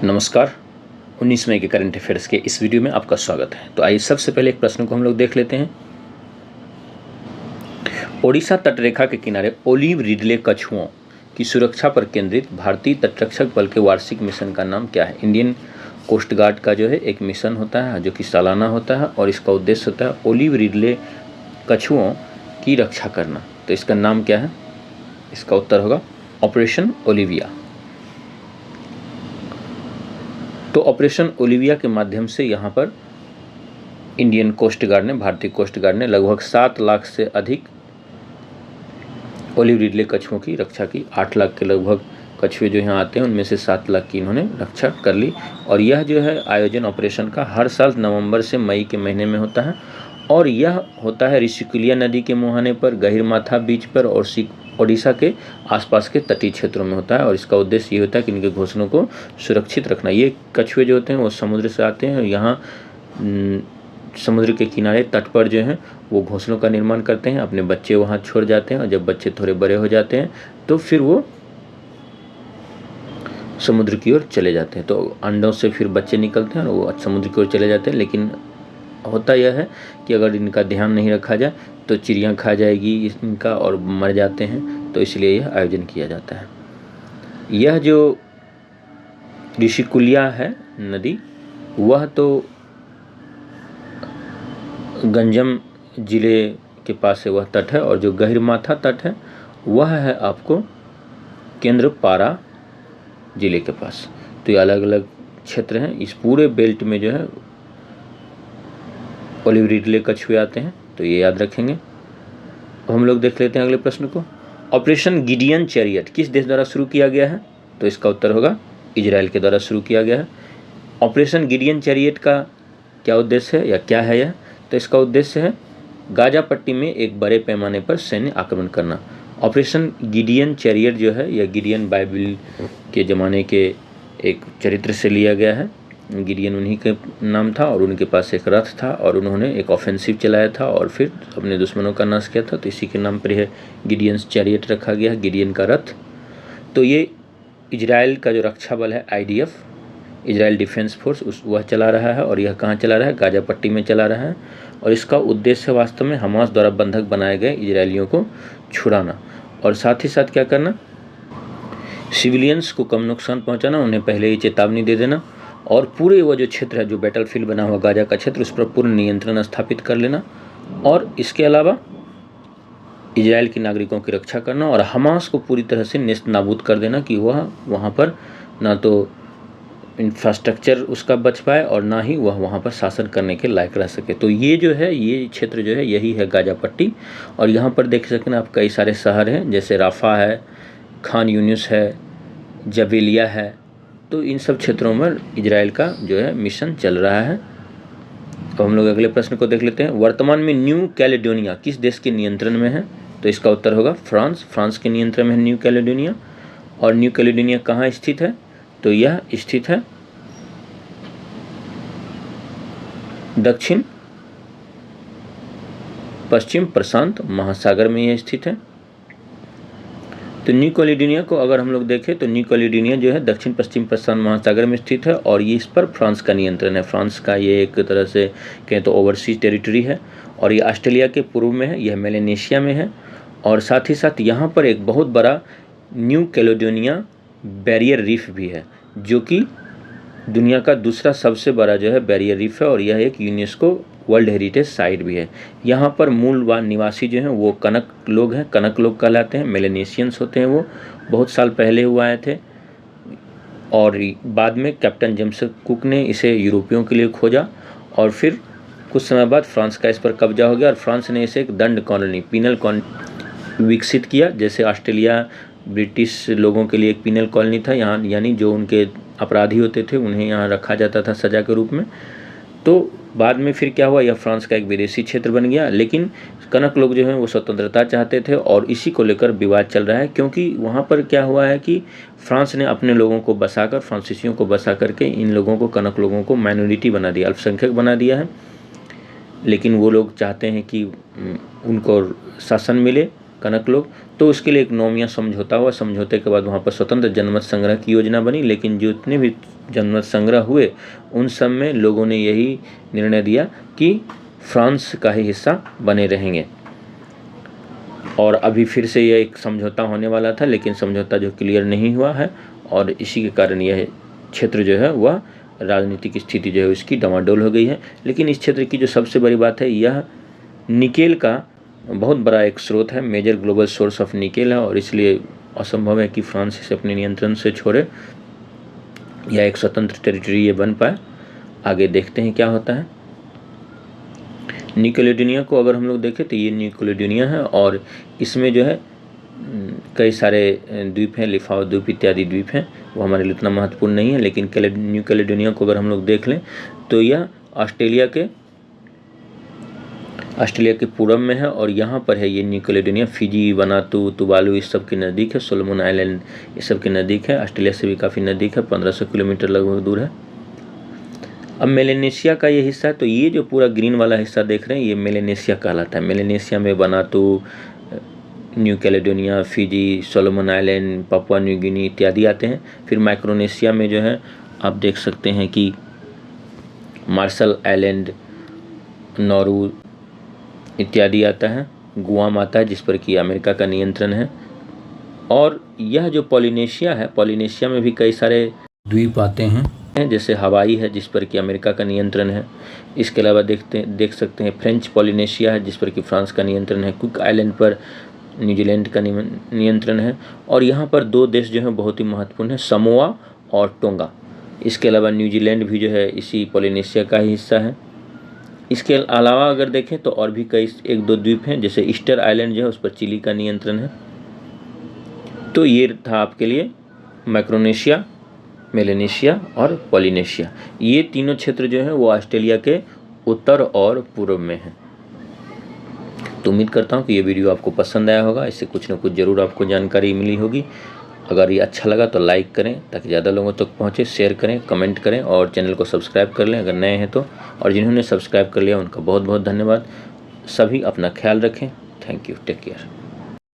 नमस्कार। 19 मई के current affairs के इस वीडियो में आपका स्वागत है। तो आइए सबसे पहले एक प्रश्न को हम लोग देख लेते हैं। ओडिशा तटरेखा के किनारे ओलिव रिडले कछुओं की सुरक्षा पर केंद्रित भारतीय तटरक्षक बल के वार्षिक मिशन का नाम क्या है? इंडियन कोस्ट गार्ड का जो है एक मिशन होता है जो कि सालाना होता है और इसका उद्देश्य होता है ओलिव रिडले कछुओं की रक्षा करना। तो इसका नाम क्या है? इसका उत्तर होगा ऑपरेशन ओलिविया। तो ऑपरेशन ओलिविया के माध्यम से यहाँ पर इंडियन कोस्ट गार्ड ने, भारतीय कोस्ट गार्ड ने लगभग 7 लाख से अधिक ओलिव रिडले कछुओं की रक्षा की। 8 लाख के लगभग कछुए जो यहाँ आते हैं उनमें से 7 लाख की इन्होंने रक्षा कर ली। और यह जो है आयोजन ऑपरेशन का हर साल नवंबर से मई के महीने में होता है और यह होता है ऋषिकुलिया नदी के मुहाने पर, गहिरमाथा बीच पर और ओडिशा के आसपास के तटीय क्षेत्रों में होता है। और इसका उद्देश्य ये होता है कि इनके घोंसलों को सुरक्षित रखना। ये कछुए जो होते हैं वो समुद्र से आते हैं और यहाँ समुद्र के किनारे तट पर जो है वो घोंसलों का निर्माण करते हैं, अपने बच्चे वहाँ छोड़ जाते हैं और जब बच्चे थोड़े बड़े हो जाते हैं तो फिर वो समुद्र की ओर चले जाते हैं। तो अंडों से फिर बच्चे निकलते हैं और वो समुद्र की ओर चले जाते हैं। लेकिन होता यह है कि अगर इनका ध्यान नहीं रखा जाए तो चिड़ियाँ खा जाएगी इनका और मर जाते हैं। तो इसलिए यह आयोजन किया जाता है। यह जो ऋषिकुलिया है नदी, वह तो गंजम जिले के पास है वह तट है, और जो गहिरमाथा तट है वह है आपको केंद्रपाड़ा जिले के पास। तो ये अलग अलग क्षेत्र हैं। इस पूरे बेल्ट में जो है ओलिव रिडले कछुए आते हैं, तो ये याद रखेंगे। हम लोग देख लेते हैं अगले प्रश्न को। ऑपरेशन गिडियन चैरियट किस देश द्वारा शुरू किया गया है? तो इसका उत्तर होगा इजराइल के द्वारा शुरू किया गया है। ऑपरेशन गिडियन चैरियट का क्या उद्देश्य है या क्या है यह? तो इसका उद्देश्य है गाजा पट्टी में एक बड़े पैमाने पर सैन्य आक्रमण करना। ऑपरेशन गिडियन चैरियट जो है यह गिडियन बाइबल के ज़माने के एक चरित्र से लिया गया है। गिडियन उन्हीं के नाम था और उनके पास एक रथ था और उन्होंने एक ऑफेंसिव चलाया था और फिर अपने दुश्मनों का नाश किया था। तो इसी के नाम पर यह गिडियंस चैरियट रखा गया, गिडियन का रथ। तो ये इजराइल का जो रक्षा बल है IDF, इजराइल डिफेंस फोर्स, वह चला रहा है। और यह कहाँ चला रहा है? गाजा पट्टी में चला रहा है। और इसका उद्देश्य वास्तव में हमास द्वारा बंधक बनाए गए इजरायलियों को छुड़ाना और साथ ही साथ क्या करना, सिविलियंस को कम नुकसान पहुंचाना, उन्हें पहले ही चेतावनी दे देना और पूरे वो जो क्षेत्र है, जो बैटलफील्ड बना हुआ गाजा का क्षेत्र, उस पर पूर्ण नियंत्रण स्थापित कर लेना। और इसके अलावा इजराइल के नागरिकों की रक्षा करना और हमास को पूरी तरह से नेस्त नाबूद कर देना कि वह वहाँ पर ना तो इंफ्रास्ट्रक्चर उसका बच पाए और ना ही वह वहाँ पर शासन करने के लायक रह सके। तो ये जो है, ये क्षेत्र जो है यही है गाजा पट्टी। और यहाँ पर देख सकते हैं आप कई सारे शहर हैं, जैसे राफा है, खान यूनिस है, जबेलिया है। तो इन सब क्षेत्रों में इजराइल का जो है मिशन चल रहा है। तो हम लोग अगले प्रश्न को देख लेते हैं। वर्तमान में न्यू कैलेडोनिया किस देश के नियंत्रण में है? तो इसका उत्तर होगा फ्रांस। फ्रांस के नियंत्रण में है न्यू कैलेडोनिया। और न्यू कैलेडोनिया कहाँ स्थित है? तो यह स्थित है दक्षिण पश्चिम प्रशांत महासागर में यह स्थित है। तो न्यू कैलेडोनिया को अगर हम लोग देखें तो न्यू कैलेडोनिया जो है दक्षिण पश्चिम प्रशांत महासागर में स्थित है और ये इस पर फ्रांस का नियंत्रण है। फ्रांस का ये एक तरह से कहें तो ओवरसीज टेरिटरी है और ये ऑस्ट्रेलिया के पूर्व में है, यह मेलेनेशिया में है। और साथ ही साथ यहाँ पर एक बहुत बड़ा न्यू कैलेडोनिया बैरियर रीफ भी है, जो कि दुनिया का दूसरा सबसे बड़ा जो है बैरियर रीफ है और यह एक यूनेस्को वर्ल्ड हेरिटेज साइट भी है। यहाँ पर मूल निवासी जो हैं वो कनक लोग हैं, कनक लोग कहलाते हैं, मेलेनेशियंस होते हैं। वो बहुत साल पहले हुआ आए थे और बाद में कैप्टन जेम्स कुक ने इसे यूरोपियों के लिए खोजा और फिर कुछ समय बाद फ्रांस का इस पर कब्जा हो गया और फ्रांस ने इसे एक दंड कॉलोनी, पीनल कॉलोनी विकसित किया। जैसे ऑस्ट्रेलिया ब्रिटिश लोगों के लिए एक पीनल कॉलोनी था यहाँ, यानी जो उनके अपराधी होते थे उन्हें यहाँ रखा जाता था सज़ा के रूप में। तो बाद में फिर क्या हुआ, यह फ्रांस का एक विदेशी क्षेत्र बन गया। लेकिन कनक लोग जो हैं वो स्वतंत्रता चाहते थे और इसी को लेकर विवाद चल रहा है, क्योंकि वहाँ पर क्या हुआ है कि फ्रांस ने अपने लोगों को बसाकर, फ्रांसीसियों को बसा करके इन लोगों को, कनक लोगों को माइनॉरिटी बना दिया, अल्पसंख्यक बना दिया है। लेकिन वो लोग चाहते हैं कि उनको शासन मिले, कनक लोग। तो उसके लिए एक नोमिया समझौता हुआ। समझौते के बाद वहाँ पर स्वतंत्र जनमत संग्रह की योजना बनी, लेकिन जितने भी जनमत संग्रह हुए उन सब में लोगों ने यही निर्णय दिया कि फ्रांस का ही हिस्सा बने रहेंगे। और अभी फिर से यह एक समझौता होने वाला था, लेकिन समझौता जो क्लियर नहीं हुआ है, और इसी के कारण यह क्षेत्र जो है वह राजनीतिक स्थिति जो है उसकी डमाडोल हो गई है। लेकिन इस क्षेत्र की जो सबसे बड़ी बात है, यह निकेल का बहुत बड़ा एक स्रोत है, major global source of nickel है, और इसलिए असंभव है कि फ्रांस इसे अपने नियंत्रण से छोड़े या एक स्वतंत्र टेरिटरी ये बन पाए। आगे देखते हैं क्या होता है। न्यू कैलेडोनिया को अगर हम लोग देखें तो ये न्यू कैलेडोनिया है, और इसमें जो है कई सारे द्वीप हैं, लिफाओ द्वीप इत्यादि द्वीप हैं। वो हमारे लिए उतना महत्वपूर्ण नहीं है, लेकिन न्यू कैलेडोनिया को अगर हम लोग देख लें तो यह ऑस्ट्रेलिया के पूरब में है, और यहाँ पर है ये new Caledonia. Fiji, Vanuatu, Tuvalu इस सब के नज़दीक है। सोलोमन आइलैंड इस सब के नज़दीक है। ऑस्ट्रेलिया से भी काफ़ी नज़दीक है, 1500 किलोमीटर लगभग दूर है। अब मेलेनेशिया का ये हिस्सा है, तो ये जो पूरा ग्रीन वाला हिस्सा देख रहे हैं ये मेलेनेशिया कहलाता है। मेलेनेशिया में Vanuatu, New Caledonia, Fiji, Solomon island, Papua New Guinea इत्यादि आते हैं। फिर माइक्रोनेशिया में जो है आप देख सकते हैं कि मार्शल आइलैंड, नौरू इत्यादि आता है। गुआम आता है जिस पर कि अमेरिका का नियंत्रण है। और यह जो पॉलिनेशिया है, पॉलिनेशिया में भी कई सारे द्वीप आते हैं, जैसे हवाई है जिस पर कि अमेरिका का नियंत्रण है। इसके अलावा देख सकते हैं फ्रेंच पॉलिनेशिया है जिस पर कि फ्रांस का नियंत्रण है। कुक आइलैंड पर न्यूजीलैंड का नियंत्रण है। और यहाँ पर दो देश जो हैं बहुत ही महत्वपूर्ण है, समोआ और टोंगा। इसके अलावा न्यूजीलैंड भी जो है इसी पॉलिनेशिया का ही हिस्सा है। इसके अलावा अगर देखें तो और भी कई एक दो द्वीप हैं, जैसे ईस्टर आइलैंड जो है उस पर चिली का नियंत्रण है। तो ये था आपके लिए माइक्रोनेशिया, मेलेनेशिया और पॉलिनेशिया। ये तीनों क्षेत्र जो हैं वो ऑस्ट्रेलिया के उत्तर और पूर्व में हैं। तो उम्मीद करता हूँ कि ये वीडियो आपको पसंद आया होगा। इससे कुछ न कुछ ज़रूर आपको जानकारी मिली होगी। अगर ये अच्छा लगा तो लाइक करें ताकि ज़्यादा लोगों तक पहुँचे, शेयर करें, कमेंट करें और चैनल को सब्सक्राइब कर लें अगर नए हैं तो। और जिन्होंने सब्सक्राइब कर लिया उनका बहुत बहुत धन्यवाद। सभी अपना ख्याल रखें। Thank you, take care.